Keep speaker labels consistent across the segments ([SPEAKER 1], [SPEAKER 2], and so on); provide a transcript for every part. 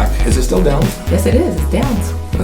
[SPEAKER 1] back. Is it still down?
[SPEAKER 2] Yes, it is. It's down.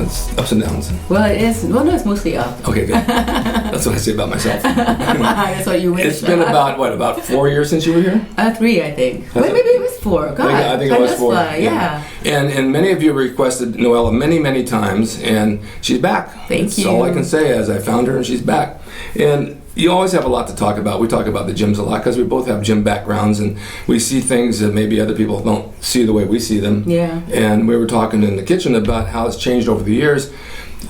[SPEAKER 1] It's ups and downs.
[SPEAKER 2] Well, it is. Well, no, it's mostly up.
[SPEAKER 1] Okay, good. That's what I say about myself.
[SPEAKER 2] That's what you wish.
[SPEAKER 1] It's been about 4 years since you were here?
[SPEAKER 2] 3, I think. Wait, maybe it was 4. God,
[SPEAKER 1] I think it was 4.
[SPEAKER 2] Yeah.
[SPEAKER 1] And many of you requested Noella many times, and she's back.
[SPEAKER 2] Thank you.
[SPEAKER 1] That's all I can say is I found her and she's back. And you always have a lot to talk about. We talk about the gyms a lot because we both have gym backgrounds and we see things that maybe other people don't see the way we see them.
[SPEAKER 2] Yeah.
[SPEAKER 1] And we were talking in the kitchen about how it's changed over the years.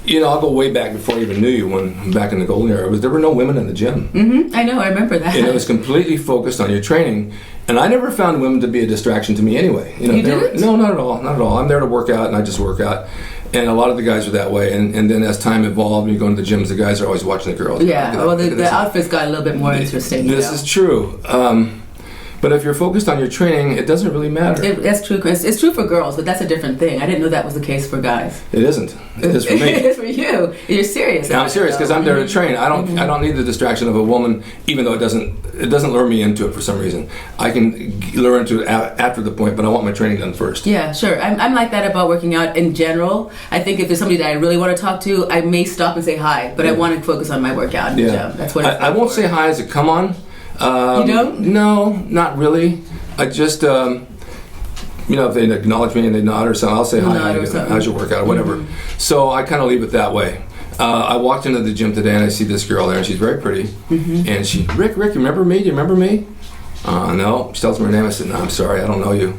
[SPEAKER 1] You know, I'll go way back before I even knew you, when back in the golden era, there were no women in the gym.
[SPEAKER 2] Mm-hmm. I know, I remember that.
[SPEAKER 1] And it was completely focused on your training. And I never found women to be a distraction to me anyway.
[SPEAKER 2] You didn't?
[SPEAKER 1] No, not at all. Not at all. I'm there to work out, and I just work out. And a lot of the guys are that way. And then as time evolved, you go into the gyms, the guys are always watching the girls.
[SPEAKER 2] Yeah, well, the outfits got a little bit more interesting.
[SPEAKER 1] This is true. But if you're focused on your training, it doesn't really matter.
[SPEAKER 2] That's true. It's true for girls, but that's a different thing. I didn't know that was the case for guys.
[SPEAKER 1] It isn't. It is for me.
[SPEAKER 2] It is for you. You're serious.
[SPEAKER 1] Yeah, I'm serious because I'm there to train. I don't need the distraction of a woman, even though it doesn't lure me into it for some reason. I can lure into it after the point, but I want my training done first.
[SPEAKER 2] Yeah, sure. I'm like that about working out in general. I think if there's somebody that I really want to talk to, I may stop and say hi, but I want to focus on my workout in the gym. That's what
[SPEAKER 1] I won't say hi as a come on.
[SPEAKER 2] You don't?
[SPEAKER 1] No, not really. I just, if they acknowledge me and they nod or something, I'll say hi, how's your workout, or whatever. Mm-hmm. So I kind of leave it that way. I walked into the gym today and I see this girl there and she's very pretty. Mm-hmm. And she, Rick, you remember me? Do you remember me? No. She tells me her name. I said, no, I'm sorry, I don't know you.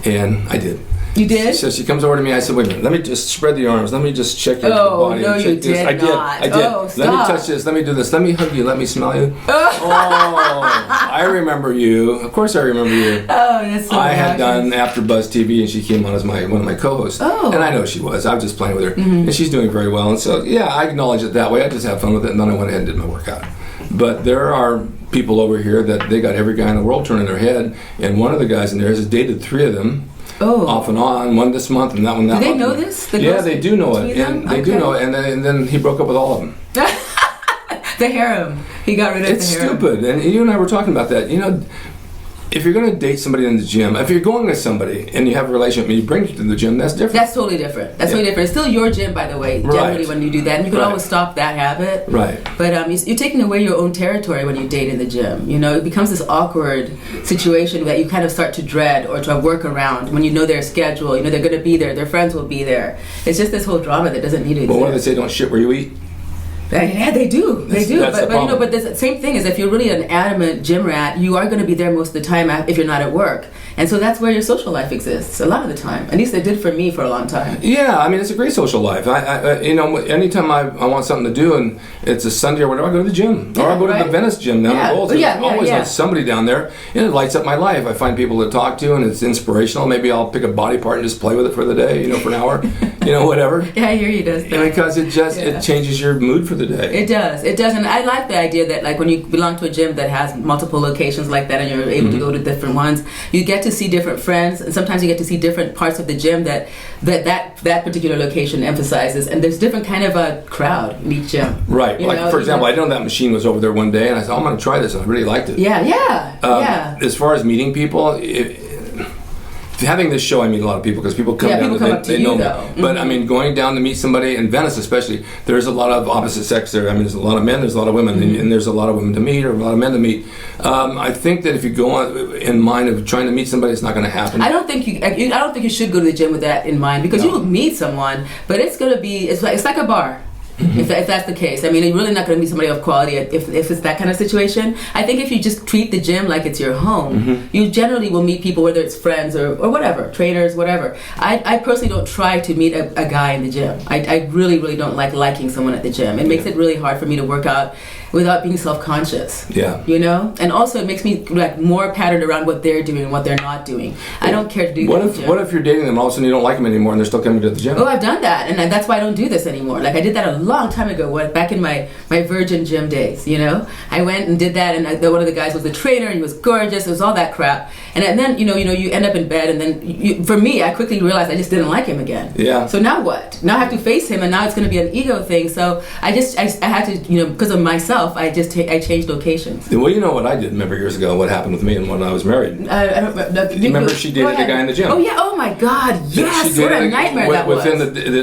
[SPEAKER 1] And I did.
[SPEAKER 2] You did?
[SPEAKER 1] So she comes over to me. I said, wait a minute. Let me just spread the arms. Let me just check your body.
[SPEAKER 2] No, you did
[SPEAKER 1] I did.
[SPEAKER 2] not.
[SPEAKER 1] I did.
[SPEAKER 2] Oh,
[SPEAKER 1] let me touch this. Let me do this. Let me hug you. Let me smell you. I remember you. Of course I remember you.
[SPEAKER 2] Oh, that's so
[SPEAKER 1] I had done After Buzz TV, and she came on as one of my co-hosts.
[SPEAKER 2] Oh.
[SPEAKER 1] And I know she was. I was just playing with her.
[SPEAKER 2] Mm-hmm.
[SPEAKER 1] And she's doing very well. And so, yeah, I acknowledge it that way. I just have fun with it. And then I went ahead and did my workout. But there are people over here that they got every guy in the world turning their head. And one of the guys in there has dated 3 of them.
[SPEAKER 2] Oh.
[SPEAKER 1] Off and on, one this month and that one that month.
[SPEAKER 2] Do they know this?
[SPEAKER 1] Yeah, they do know it. And they do know it. And then he broke up with all of them.
[SPEAKER 2] The harem. He got rid of the harem.
[SPEAKER 1] It's stupid. And you and I were talking about that. You know, if you're going to date somebody in the gym, if you're going with somebody and you have a relationship and you bring it to the gym, that's different.
[SPEAKER 2] That's totally different. Totally different. It's still your gym, by the way, generally when you do that. And you can always stop that habit.
[SPEAKER 1] Right.
[SPEAKER 2] But you're taking away your own territory when you date in the gym. You know, it becomes this awkward situation that you kind of start to dread or to work around when you know their schedule. You know, they're going to be there. Their friends will be there. It's just this whole drama that doesn't need to exist.
[SPEAKER 1] Well, what do they say? Don't shit where you eat?
[SPEAKER 2] Yeah, they do. But the same thing is if you're really an adamant gym rat, you are going to be there most of the time if you're not at work. And so that's where your social life exists a lot of the time. At least it did for me for a long time.
[SPEAKER 1] Yeah, I mean, it's a great social life. I anytime I want something to do and it's a Sunday or whatever, I go to the gym. Or I go to the Venice gym down the road. Always have somebody down there, and it lights up my life. I find people to talk to, and it's inspirational. Maybe I'll pick a body part and just play with it for the day, for an hour, whatever.
[SPEAKER 2] Yeah, I hear you. Does
[SPEAKER 1] because it changes your mood for the day.
[SPEAKER 2] It does, and I like the idea that like when you belong to a gym that has multiple locations like that, and you're able to go to different ones, you get to see different friends, and sometimes you get to see different parts of the gym that particular location emphasizes, and there's different kind of a crowd in each gym.
[SPEAKER 1] Right. For example, I know that machine was over there one day, and I said, I'm going to try this, and I really liked it.
[SPEAKER 2] Yeah.
[SPEAKER 1] As far as meeting people, having this show, I meet a lot of people because people come down and they know me. Mm-hmm. But I mean, going down to meet somebody in Venice, especially, there's a lot of opposite sex there. I mean, there's a lot of men, there's a lot of women, and there's a lot of women to meet or a lot of men to meet. I think that if you go on in mind of trying to meet somebody, it's not going to happen.
[SPEAKER 2] I don't think you should go to the gym with that in mind because you'll meet someone, but it's going to be it's like a bar. Mm-hmm. If that's the case, I mean, you're really not going to meet somebody of quality if it's that kind of situation. I think if you just treat the gym like it's your home, you generally will meet people, whether it's friends or whatever, trainers, whatever. I personally don't try to meet a guy in the gym. I really, really don't like liking someone at the gym. It makes it really hard for me to work out without being self-conscious.
[SPEAKER 1] Yeah.
[SPEAKER 2] And also it makes me like more patterned around what they're doing and what they're not doing. I don't care to do that.
[SPEAKER 1] What if you're dating them and all of a sudden you don't like them anymore and they're still coming to the gym?
[SPEAKER 2] Oh, I've done that, and that's why I don't do this anymore. Like I did that a long time ago, back in my virgin gym days. I went and did that, and one of the guys was the trainer, and he was gorgeous. It was all that crap, and then you end up in bed, and then for me, I quickly realized I just didn't like him again.
[SPEAKER 1] Yeah.
[SPEAKER 2] So now what? Now I have to face him, and now it's going to be an ego thing. So I had to, because of myself. myself, I changed locations.
[SPEAKER 1] Well, you know what I did. Remember years ago what happened with me and when I was married.
[SPEAKER 2] I don't
[SPEAKER 1] Remember she dated the guy in the gym.
[SPEAKER 2] Oh yeah. Oh my God. Yes. What a nightmare that was.
[SPEAKER 1] Within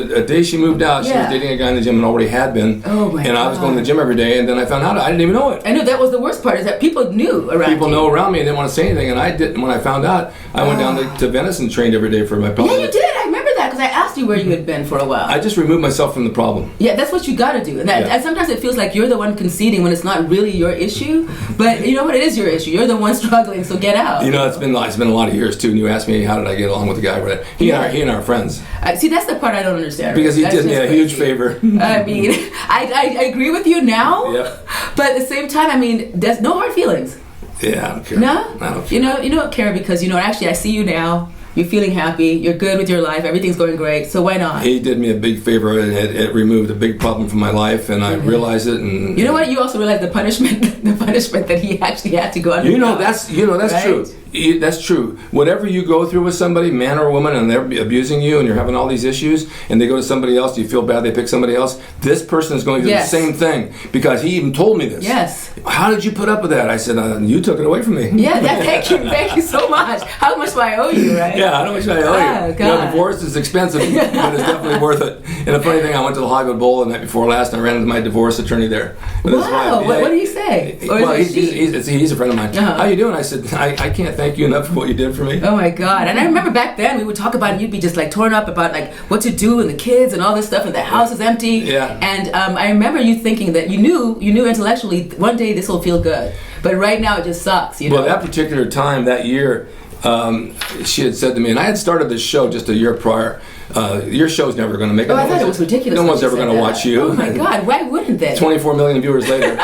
[SPEAKER 1] the day she moved out, she was dating a guy in the gym and already had been.
[SPEAKER 2] Oh my God.
[SPEAKER 1] And I was going to the gym every day, and then I found out I didn't even know it.
[SPEAKER 2] I know that was the worst part is that people knew around.
[SPEAKER 1] People know around me and didn't want to say anything, and I didn't. When I found out, I went down to Venice and trained every day for my problem.
[SPEAKER 2] Yeah, you did. I remember that because I asked you where you had been for a while.
[SPEAKER 1] I just removed myself from the problem.
[SPEAKER 2] Yeah, that's what you got to do. And sometimes it feels like you're the one conceding when it's not really your issue. But you know what? It is your issue. You're the one struggling. So get out.
[SPEAKER 1] You know, it's been a lot of years too. And you asked me how did I get along with the guy? He and I are friends.
[SPEAKER 2] See, that's the part I don't understand.
[SPEAKER 1] Because he did me a huge favor.
[SPEAKER 2] I mean, I agree with you now.
[SPEAKER 1] Yep.
[SPEAKER 2] But at the same time, I mean, there's no hard feelings.
[SPEAKER 1] Yeah, I don't care.
[SPEAKER 2] No?
[SPEAKER 1] I don't care.
[SPEAKER 2] You don't care because, actually I see you now. You're feeling happy. You're good with your life. Everything's going great. So why not?
[SPEAKER 1] He did me a big favor, and it removed a big problem from my life, and I realized it. And
[SPEAKER 2] you know what? You also realized the punishment that he actually had to go under.
[SPEAKER 1] That's right? True. That's true. Whatever you go through with somebody, man or woman, and they're abusing you, and you're having all these issues, and they go to somebody else, you feel bad, they pick somebody else. This person is going through the same thing because he even told me this.
[SPEAKER 2] Yes.
[SPEAKER 1] How did you put up with that? I said, you took it away from me.
[SPEAKER 2] Yeah. Thank you so much. How much do I owe you, right?
[SPEAKER 1] Yeah, how much do I owe you?
[SPEAKER 2] God.
[SPEAKER 1] Divorce is expensive, but it's definitely worth it. And the funny thing, I went to the Hollywood Bowl the night before last, and I ran into my divorce attorney there.
[SPEAKER 2] Wow. What did he say?
[SPEAKER 1] He's a friend of mine. How you doing? I said, I can't thank you enough for what you did for me.
[SPEAKER 2] Oh my God. And I remember back then we would talk about it, you'd be just like torn up about like what to do and the kids and all this stuff and the house is empty.
[SPEAKER 1] Yeah.
[SPEAKER 2] And I remember you thinking that you knew intellectually one day this will feel good. But right now it just sucks,
[SPEAKER 1] Well, that particular time, that year, she had said to me, and I had started this show just a year prior, your show's never going to make it.
[SPEAKER 2] I thought it was ridiculous.
[SPEAKER 1] No one's ever going to watch you.
[SPEAKER 2] Oh my God, why wouldn't they?
[SPEAKER 1] 24 million viewers later.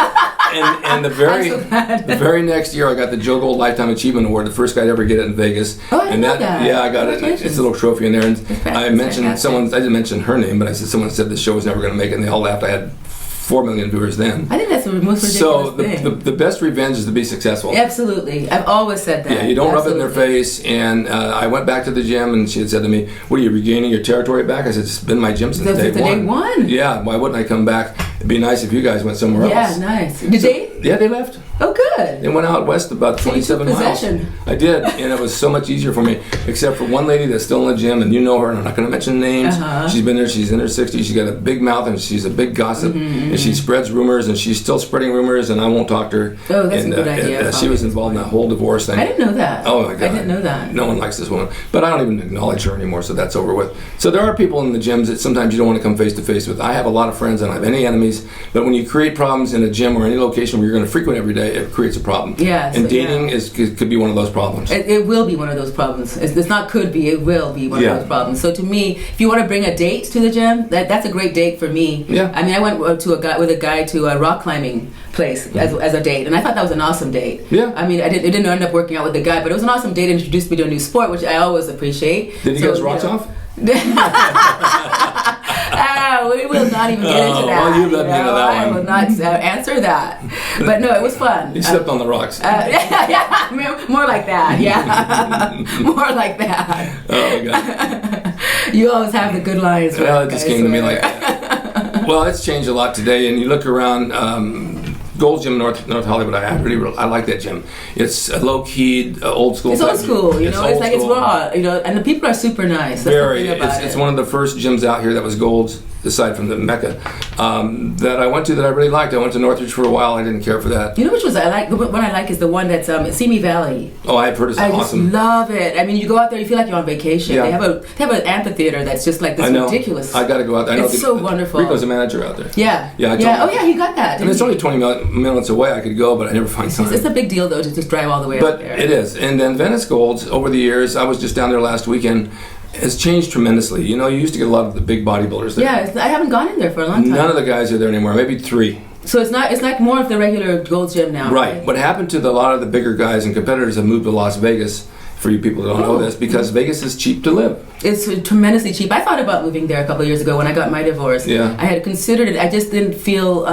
[SPEAKER 1] And the very next year, I got the Joe Gold Lifetime Achievement Award, the first guy to ever get it in Vegas.
[SPEAKER 2] Oh, I didn't know that.
[SPEAKER 1] Yeah, I got it. It's a little trophy in there. And I mentioned I didn't mention her name, but I said someone said the show was never going to make it, and they all laughed. I had 4 million viewers then.
[SPEAKER 2] I think that's the most ridiculous thing.
[SPEAKER 1] So the best revenge is to be successful.
[SPEAKER 2] Absolutely. I've always said that.
[SPEAKER 1] Yeah, you don't rub it in their face. And I went back to the gym, and she had said to me, what are you, regaining your territory back? I said, it's been my gym since day one. Yeah, why wouldn't I come back? It'd be nice if you guys went somewhere else.
[SPEAKER 2] Yeah, nice. Did they?
[SPEAKER 1] Yeah, they left.
[SPEAKER 2] Oh, good.
[SPEAKER 1] They went out west about 27 miles.
[SPEAKER 2] Possession.
[SPEAKER 1] I did, and it was so much easier for me, except for one lady that's still in the gym, and you know her, and I'm not going to mention names. She's been there, she's in her 60s, she's got a big mouth, and she's a big gossip, and she spreads rumors, and she's still spreading rumors, and I won't talk to her.
[SPEAKER 2] Oh, that's a good idea.
[SPEAKER 1] She was involved in that whole divorce thing.
[SPEAKER 2] I didn't know that.
[SPEAKER 1] Oh, my God.
[SPEAKER 2] I didn't know that.
[SPEAKER 1] No one likes this woman. But I don't even acknowledge her anymore, so that's over with. So there are people in the gyms that sometimes you don't want to come face to face with. I have a lot of friends, I don't have any enemies, but when you create problems in a gym or any location where you're going to frequent every day, it creates a problem.
[SPEAKER 2] Yeah.
[SPEAKER 1] And dating could be one of those problems.
[SPEAKER 2] It will be one of those problems. It's not could be, it will be one of those problems. So to me, if you want to bring a date to the gym, that's a great date for me.
[SPEAKER 1] Yeah.
[SPEAKER 2] I mean, I went with a guy to a rock climbing place as a date, and I thought that was an awesome date.
[SPEAKER 1] Yeah.
[SPEAKER 2] I mean, it didn't end up working out with the guy, but it was an awesome date. It introduced me to a new sport, which I always appreciate.
[SPEAKER 1] Did he get his rocks off?
[SPEAKER 2] We will not even get into that.
[SPEAKER 1] Well, you let me into that
[SPEAKER 2] I will not answer that. But no, it was fun.
[SPEAKER 1] You stepped on the rocks.
[SPEAKER 2] Yeah, more like that. Yeah, more like that.
[SPEAKER 1] Oh, God.
[SPEAKER 2] You always have the good lines.
[SPEAKER 1] Well, it just came to me like that. Well, it's changed a lot today, and you look around. Gold's Gym, North Hollywood. I like that gym. It's a low key, old school.
[SPEAKER 2] It's old school, it's like it's raw, and the people are super nice. That's
[SPEAKER 1] very. It's one of the first gyms out here that was Gold's, aside from the Mecca, that I went to that I really liked. I went to Northridge for a while. I didn't care for that.
[SPEAKER 2] You know which was I like? The one I like is the one that's Simi Valley.
[SPEAKER 1] Oh, I've heard it's awesome. I
[SPEAKER 2] just love it. I mean, you go out there, you feel like you're on vacation.
[SPEAKER 1] Yeah.
[SPEAKER 2] They have an amphitheater that's just like this ridiculous.
[SPEAKER 1] I got to go out there. I know
[SPEAKER 2] it's so wonderful.
[SPEAKER 1] Rico's a manager out there.
[SPEAKER 2] Yeah.
[SPEAKER 1] Yeah.
[SPEAKER 2] Oh yeah, he got that.
[SPEAKER 1] And it's only 20 minutes away. I could go, but I never find time.
[SPEAKER 2] It's a big deal though to just drive all the way out there.
[SPEAKER 1] But it is. And then Venice Gold's over the years. I was just down there last weekend. Has changed tremendously. You you used to get a lot of the big bodybuilders there.
[SPEAKER 2] Yeah, I haven't gone in there for a long time.
[SPEAKER 1] None of the guys are there anymore. Maybe 3.
[SPEAKER 2] So it's like more of the regular Gold's Gym now.
[SPEAKER 1] Right. What happened to a lot of the bigger guys and competitors have moved to Las Vegas. For you people that don't know this, because Vegas is cheap to live.
[SPEAKER 2] It's tremendously cheap. I thought about moving there a couple of years ago when I got my divorce.
[SPEAKER 1] Yeah.
[SPEAKER 2] I had considered it. I just didn't feel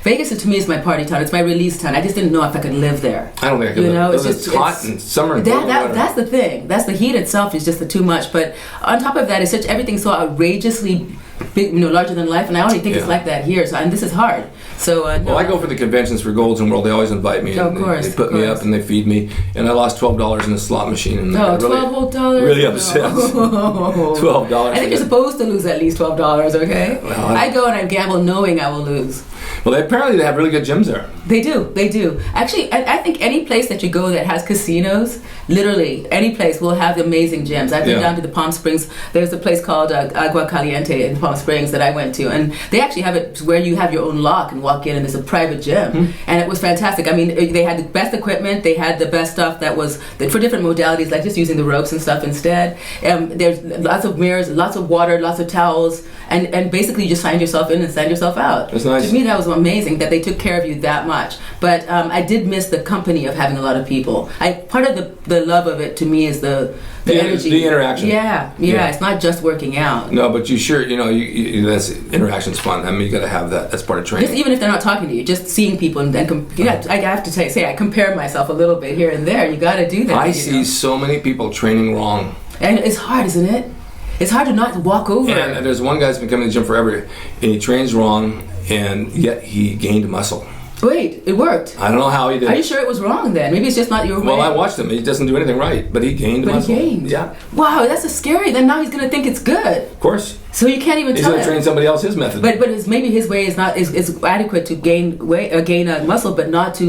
[SPEAKER 2] Vegas to me is my party town. It's my release town. I just didn't know if I could live there.
[SPEAKER 1] I don't think I could live. It's hot and summer.
[SPEAKER 2] That's the thing. That's the heat itself is just too much. But on top of that, everything's so outrageously big, larger than life, and I only think it's like that here. So, and this is hard So no.
[SPEAKER 1] Well, I go for the conventions for Golds and World. They always invite me.
[SPEAKER 2] Of course,
[SPEAKER 1] they put me up and they feed me. And I lost $12 in a slot machine. And
[SPEAKER 2] no,
[SPEAKER 1] $12 really upset. $12.
[SPEAKER 2] I think you're supposed to lose at least $12. Okay.
[SPEAKER 1] Well,
[SPEAKER 2] I go and I gamble knowing I will lose.
[SPEAKER 1] Well, apparently they have really good gyms there.
[SPEAKER 2] They do. Actually, I think any place that you go that has casinos, literally any place will have amazing gyms. I've been down to the Palm Springs. There's a place called Agua Caliente in Palm Springs that I went to, and they actually have it where you have your own lock and walk in, and there's a private gym, and it was fantastic. I mean, they had the best equipment. They had the best stuff that was for different modalities, like just using the ropes and stuff instead. There's lots of mirrors, lots of water, lots of towels, and basically you just sign yourself in and sign yourself out.
[SPEAKER 1] That's nice.
[SPEAKER 2] To me, that was amazing that they took care of you that much. But I did miss the company of having a lot of people. Part of the love of it to me is the energy,
[SPEAKER 1] the interaction.
[SPEAKER 2] Yeah. It's not just working out.
[SPEAKER 1] No, but you sure that's interaction's fun. I mean, you got to have that. That's part of training.
[SPEAKER 2] Just even if they're not talking to you, just seeing people and I have to say I compare myself a little bit here and there. You got to do that.
[SPEAKER 1] I see so many people training wrong,
[SPEAKER 2] and it's hard, isn't it? It's hard to not walk over.
[SPEAKER 1] And there's one guy that's been coming to the gym forever, and he trains wrong, and yet he gained muscle.
[SPEAKER 2] Wait, it worked.
[SPEAKER 1] I don't know how he did.
[SPEAKER 2] Are you sure it was wrong then? Maybe it's just not your way.
[SPEAKER 1] Well, I watched him. He doesn't do anything right, but he gained muscle.
[SPEAKER 2] He gained.
[SPEAKER 1] Yeah.
[SPEAKER 2] Wow, that's a scary. Then now he's going to think it's good.
[SPEAKER 1] Of course.
[SPEAKER 2] So you can't even
[SPEAKER 1] he's
[SPEAKER 2] tell him.
[SPEAKER 1] He's going to train somebody else his method.
[SPEAKER 2] But maybe his way is not is adequate to gain weight or gain muscle, but not to.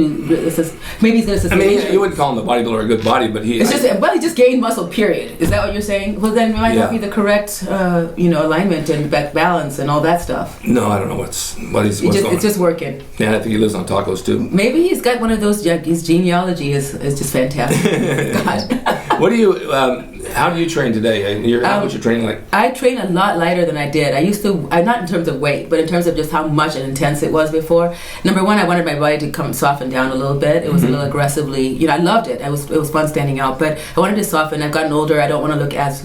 [SPEAKER 2] Maybe he's going to sustain.
[SPEAKER 1] I mean, you wouldn't call him a bodybuilder a good body, but he.
[SPEAKER 2] He just gained muscle. Period. Is that what you're saying? Well, then it might not be the correct, alignment and balance and all that stuff.
[SPEAKER 1] No, I don't know what's going on.
[SPEAKER 2] It's just working.
[SPEAKER 1] Yeah, I think he lives on tacos too.
[SPEAKER 2] Maybe he's got one of those. His genealogy is just fantastic. God.
[SPEAKER 1] What do you? How do you train today? What's your training like?
[SPEAKER 2] I train a lot lighter than I did. I used to, not in terms of weight, but in terms of just how much and intense it was before. Number one, I wanted my body to come soften down a little bit. It was a little aggressively, I loved it. It was fun standing out, but I wanted to soften. I've gotten older. I don't want to look as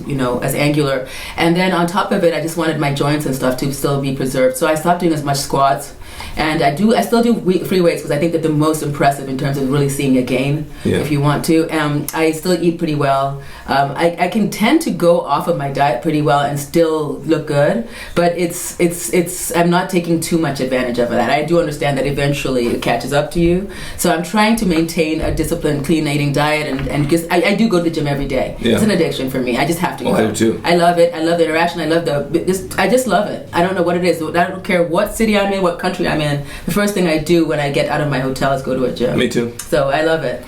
[SPEAKER 2] angular. And then on top of it, I just wanted my joints and stuff to still be preserved. So I stopped doing as much squats. And I still do free weights because I think that the most impressive in terms of really seeing a gain, if you want to. I still eat pretty well. I can tend to go off of my diet pretty well and still look good, but I'm not taking too much advantage of that. I do understand that eventually it catches up to you. So I'm trying to maintain a disciplined, clean eating diet, and just I do go to the gym every day. Yeah. It's an addiction for me. I just have to go.
[SPEAKER 1] Well, I do too.
[SPEAKER 2] I love it. I love the interaction. I love I just love it. I don't know what it is. I don't care what city I'm in, what country I'm in. The first thing I do when I get out of my hotel is go to a gym.
[SPEAKER 1] Me too.
[SPEAKER 2] So I love it.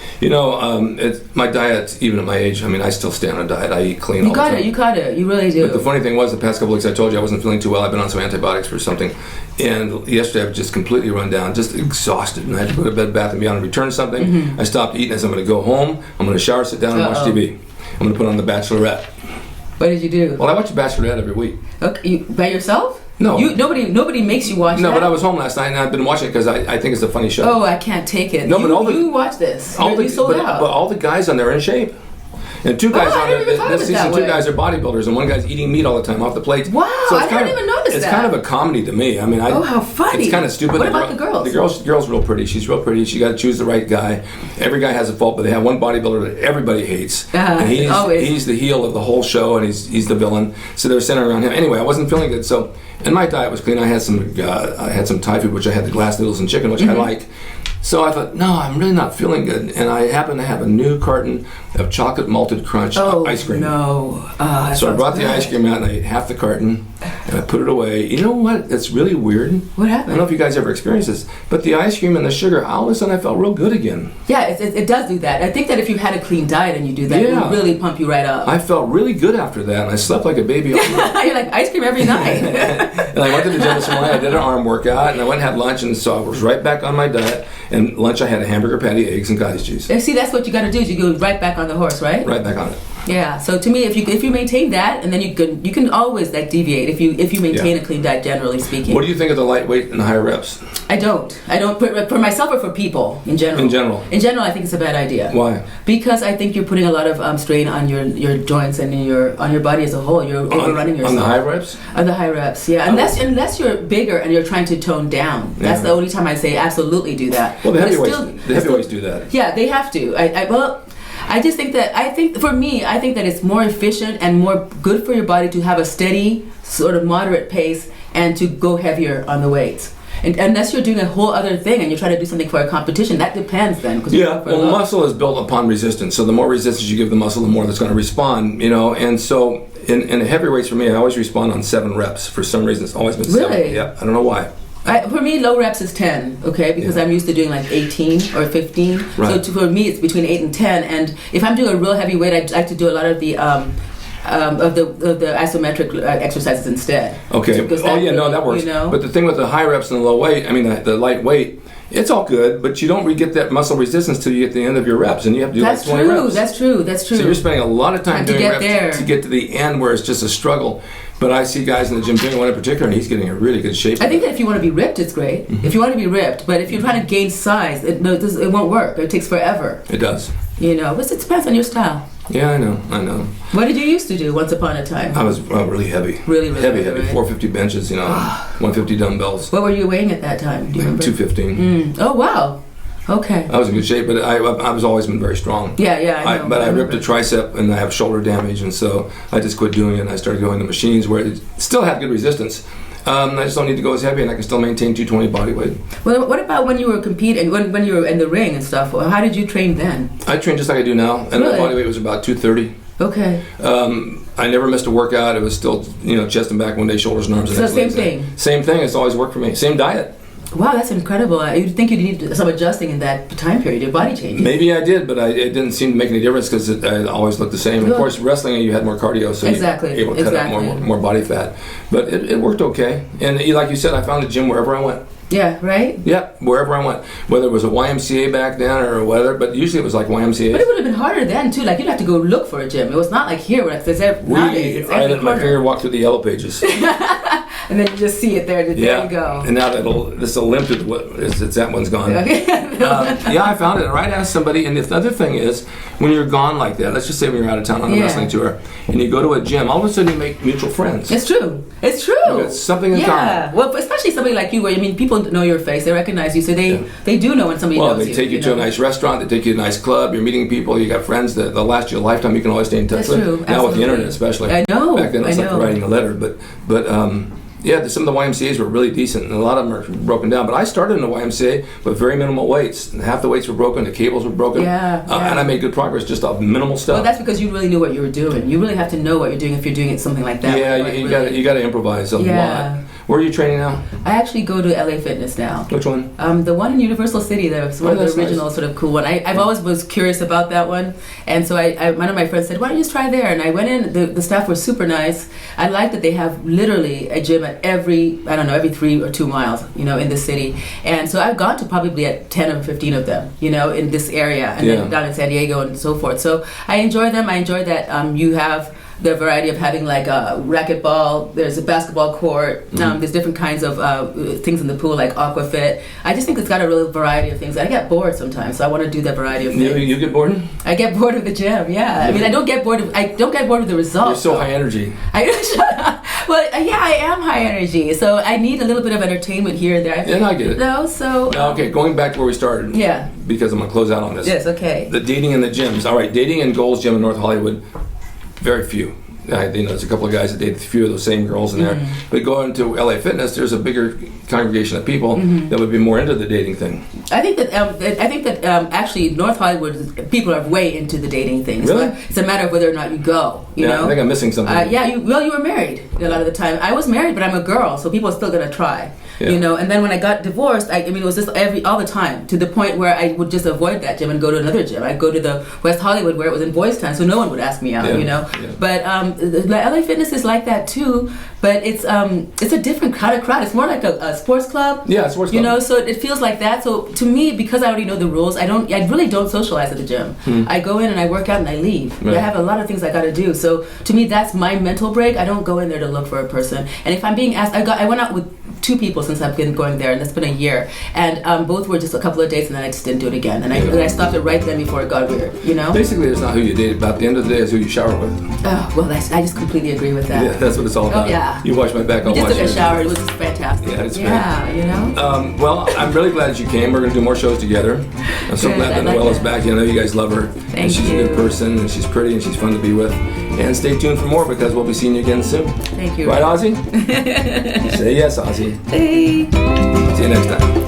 [SPEAKER 1] My diet, even at my age, I mean, I still stay on a diet. I eat clean all the time.
[SPEAKER 2] You got it. You really do.
[SPEAKER 1] But the funny thing was, the past couple weeks, I told you I wasn't feeling too well. I've been on some antibiotics for something. And yesterday I was just completely run down, just exhausted. And I had to go to Bed Bath & Beyond and return something. Mm-hmm. I stopped eating. I said, I'm going to go home. I'm going to shower, sit down, and watch TV. I'm going to put on The Bachelorette.
[SPEAKER 2] What did you do?
[SPEAKER 1] Well, I watch The Bachelorette every week.
[SPEAKER 2] Okay, by yourself?
[SPEAKER 1] No.
[SPEAKER 2] Nobody makes you watch that?
[SPEAKER 1] No, but I was home last night and I've been watching it because I think it's a funny show.
[SPEAKER 2] Oh, I can't take it.
[SPEAKER 1] No, but
[SPEAKER 2] you watch this. You sold out.
[SPEAKER 1] But all the guys on there are in shape. And two guys on there, this season, two guys are bodybuilders, and one guy's eating meat all the time off the plate.
[SPEAKER 2] Wow, so I didn't even notice that.
[SPEAKER 1] It's kind of a comedy to me. I mean,
[SPEAKER 2] how funny.
[SPEAKER 1] It's kind of stupid.
[SPEAKER 2] What about the girls?
[SPEAKER 1] The girl's real pretty. She's real pretty. She got to choose the right guy. Every guy has a fault, but they have one bodybuilder that everybody hates. And he's the heel of the whole show, and he's the villain. So they're centering around him. Anyway, I wasn't feeling good, so and my diet was clean. I had some Thai food, which I had the glass noodles and chicken, which I like. So I thought, no, I'm really not feeling good. And I happen to have a new carton of chocolate malted crunch ice cream.
[SPEAKER 2] No.
[SPEAKER 1] So I brought the ice cream out and I ate half the carton and I put it away. You know what? It's really weird.
[SPEAKER 2] What happened?
[SPEAKER 1] I don't know if you guys ever experienced this, but the ice cream and the sugar, all of a sudden I felt real good again.
[SPEAKER 2] Yeah, it does do that. I think that if you had a clean diet and you do that, it would really pump you right up.
[SPEAKER 1] I felt really good after that and I slept like a baby all night.
[SPEAKER 2] You're like, ice cream every night.
[SPEAKER 1] And I went to the gym this morning, I did an arm workout and I went and had lunch, and so I was right back on my diet. And lunch I had a hamburger patty, eggs, and cottage cheese.
[SPEAKER 2] And see, that's what you got to do. Is you go right back on the horse, right?
[SPEAKER 1] Right back on it.
[SPEAKER 2] Yeah. So to me, if you maintain that, and then you can always deviate if you maintain a clean diet, generally speaking.
[SPEAKER 1] What do you think of the lightweight and the higher reps?
[SPEAKER 2] I don't for myself or for people in general.
[SPEAKER 1] In general,
[SPEAKER 2] I think it's a bad idea.
[SPEAKER 1] Why?
[SPEAKER 2] Because I think you're putting a lot of strain on your joints and on your body as a whole. You're overrunning yourself.
[SPEAKER 1] On the high reps?
[SPEAKER 2] On the high reps, yeah. Unless you're bigger and you're trying to tone down. That's the only time I say absolutely do that.
[SPEAKER 1] Well, the heavyweights do that.
[SPEAKER 2] Yeah, they have to. I just think that for me, I think that it's more efficient and more good for your body to have a steady, sort of moderate pace and to go heavier on the weights. And unless you're doing a whole other thing and you're trying to do something for a competition, that depends then.
[SPEAKER 1] Yeah, well, muscle is built upon resistance. So the more resistance you give the muscle, the more that's going to respond, And so in heavy weights for me, I always respond on 7 reps. For some reason, it's always been 7.
[SPEAKER 2] Really?
[SPEAKER 1] Yeah, I don't know why.
[SPEAKER 2] For me, low reps is 10, okay? Because I'm used to doing like 18 or 15.
[SPEAKER 1] Right.
[SPEAKER 2] So for me, it's between 8 and 10. And if I'm doing a real heavy weight, I like to do a lot of the isometric exercises instead.
[SPEAKER 1] Okay. That works. But the thing with the high reps and the low weight, the light weight, it's all good, but you don't get that muscle resistance till you get to the end of your reps, and you have to do like 20 reps.
[SPEAKER 2] That's true.
[SPEAKER 1] So you're spending a lot of time doing reps to get to the end where it's just a struggle. But I see guys in the gym doing one in particular, and he's getting in really good shape.
[SPEAKER 2] I think that if you want to be ripped, it's great.
[SPEAKER 1] Mm-hmm.
[SPEAKER 2] If you want to be ripped, but if you're trying to gain size, it won't work. It takes forever.
[SPEAKER 1] It does.
[SPEAKER 2] But it depends on your style.
[SPEAKER 1] Yeah, I know.
[SPEAKER 2] What did you used to do once upon a time?
[SPEAKER 1] I was really heavy.
[SPEAKER 2] Really
[SPEAKER 1] heavy.
[SPEAKER 2] Right?
[SPEAKER 1] 450 benches, 150 dumbbells.
[SPEAKER 2] What were you weighing at that time? Do you remember?
[SPEAKER 1] 215.
[SPEAKER 2] Oh, wow. Okay.
[SPEAKER 1] I was in good shape, but I was always been very strong.
[SPEAKER 2] Yeah, I know.
[SPEAKER 1] But I ripped a tricep, and I have shoulder damage, and so I just quit doing it, and I started going to machines where it still had good resistance. I just don't need to go as heavy, and I can still maintain 220 body weight.
[SPEAKER 2] Well, what about when you were competing, when you were in the ring and stuff? How did you train then?
[SPEAKER 1] I trained just like I do now, and my body weight was about 230.
[SPEAKER 2] Okay.
[SPEAKER 1] I never missed a workout. It was still, chest and back one day, shoulders and arms the next
[SPEAKER 2] day. So same thing?
[SPEAKER 1] Same thing. It's always worked for me. Same diet.
[SPEAKER 2] Wow, that's incredible. You'd think you'd need some adjusting in that time period, your body changes.
[SPEAKER 1] Maybe I did, but it didn't seem to make any difference because it always looked the same. Of course, wrestling, you had more cardio, so you were able to cut out more body fat. But it worked okay. And like you said, I found a gym wherever I went.
[SPEAKER 2] Yeah, right?
[SPEAKER 1] Yeah, wherever I went. Whether it was a YMCA back then or whatever, but usually it was like YMCA.
[SPEAKER 2] But it would have been harder then, too. Like, you'd have to go look for a gym. It was not like here, where it's nowadays.
[SPEAKER 1] I let my finger walk through the yellow pages.
[SPEAKER 2] And then you just see it there. There you go.
[SPEAKER 1] And now this will limp to that one's gone.
[SPEAKER 2] Okay.
[SPEAKER 1] I found it. Right, asked somebody. And the other thing is, when you're gone like that, let's just say when you're out of town on a wrestling tour, and you go to a gym, all of a sudden you make mutual friends.
[SPEAKER 2] It's true. It's
[SPEAKER 1] something in common.
[SPEAKER 2] Yeah. Well, especially somebody like you, where people know your face, they recognize you, so they do know when somebody knows you.
[SPEAKER 1] Well, they take you to a nice restaurant, they take you to a nice club, you're meeting people, you got friends that they'll last you a lifetime. You can always stay in touch with.
[SPEAKER 2] True.
[SPEAKER 1] Now
[SPEAKER 2] Absolutely.
[SPEAKER 1] with the internet, especially.
[SPEAKER 2] I know.
[SPEAKER 1] Back then it was like writing a letter, but some of the YMCA's were really decent, and a lot of them are broken down. But I started in the YMCA with very minimal weights. And half the weights were broken, the cables were broken. And I made good progress just off minimal stuff.
[SPEAKER 2] Well, that's because you really knew what you were doing. You really have to know what you're doing if you're doing it something like that.
[SPEAKER 1] Yeah, you got to improvise a lot. Where are you training now?
[SPEAKER 2] I actually go to LA Fitness now.
[SPEAKER 1] Which one?
[SPEAKER 2] The one in Universal City. That's one of the original sort of cool one. I've always was curious about that one, and so one of my friends said, "Why don't you just try there?" And I went in. The staff were super nice. I like that they have literally a gym at every 3 or 2 miles, in the city. And so I've gone to probably at 10 or 15 of them, in this area, and then down in San Diego and so forth. So I enjoy them. I enjoy that you have the variety of having like a racquetball, there's a basketball court, there's different kinds of things in the pool like aquafit. I just think it's got a real variety of things. I get bored sometimes, so I want to do that variety of things.
[SPEAKER 1] You get bored?
[SPEAKER 2] I get bored of the gym, yeah. I mean, I don't get bored of the results.
[SPEAKER 1] You're so high energy.
[SPEAKER 2] Well, yeah, I am high energy, so I need a little bit of entertainment here and there.
[SPEAKER 1] Yeah, I get it.
[SPEAKER 2] Okay,
[SPEAKER 1] going back to where we started.
[SPEAKER 2] Yeah.
[SPEAKER 1] Because I'm going to close out on this.
[SPEAKER 2] Yes, okay.
[SPEAKER 1] The dating in the gyms. All right, dating in Gold's Gym in North Hollywood, very few. There's a couple of guys that date a few of those same girls in there. But going to LA Fitness, there's a bigger congregation of people that would be more into the dating thing.
[SPEAKER 2] I think that actually North Hollywood people are way into the dating thing.
[SPEAKER 1] Really?
[SPEAKER 2] So it's a matter of whether or not you go. You know?
[SPEAKER 1] I think I'm missing something.
[SPEAKER 2] You were married a lot of the time. I was married, but I'm a girl, so people are still gonna try.
[SPEAKER 1] Yeah.
[SPEAKER 2] And then when I got divorced, it was just all the time, to the point where I would just avoid that gym and go to another gym. I'd go to the West Hollywood where it was in Boys Town, so no one would ask me out.
[SPEAKER 1] Yeah.
[SPEAKER 2] But the LA Fitness is like that too, but it's a different kind of crowd. It's more like a sports club.
[SPEAKER 1] Yeah, sports club.
[SPEAKER 2] So it feels like that. So to me, because I already know the rules, I really don't socialize at the gym. I go in and I work out and I leave.
[SPEAKER 1] Right.
[SPEAKER 2] I have a lot of things I got to do. So to me, that's my mental break. I don't go in there to look for a person. And if I'm being asked, I went out with 2 people since I've been going there, and it's been a year. And both were just a couple of dates, and then I just didn't do it again. And I stopped it right then before it got weird.
[SPEAKER 1] Basically, it's not who you date. About the end of the day, it's who you shower with.
[SPEAKER 2] Oh well, I just completely agree with that.
[SPEAKER 1] Yeah, that's what it's all about.
[SPEAKER 2] Oh yeah.
[SPEAKER 1] You wash my back, I'll wash yours.
[SPEAKER 2] We just took a shower. It was just fantastic.
[SPEAKER 1] Yeah, it's great.
[SPEAKER 2] Yeah,
[SPEAKER 1] Well, I'm really glad that you came. We're going to do more shows together. I'm so glad that Noella's back. You gues love her.
[SPEAKER 2] Thank
[SPEAKER 1] and she's
[SPEAKER 2] you.
[SPEAKER 1] a good person, and she's pretty, and she's fun to be with. And stay tuned for more because we'll be seeing you again soon.
[SPEAKER 2] Thank you.
[SPEAKER 1] Right, Ozzy? Say yes, Ozzy.
[SPEAKER 2] Hey.
[SPEAKER 1] See you next time.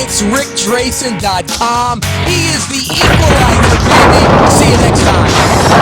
[SPEAKER 3] It's RicDrasin.com. He is the equalizer, baby. See you next time.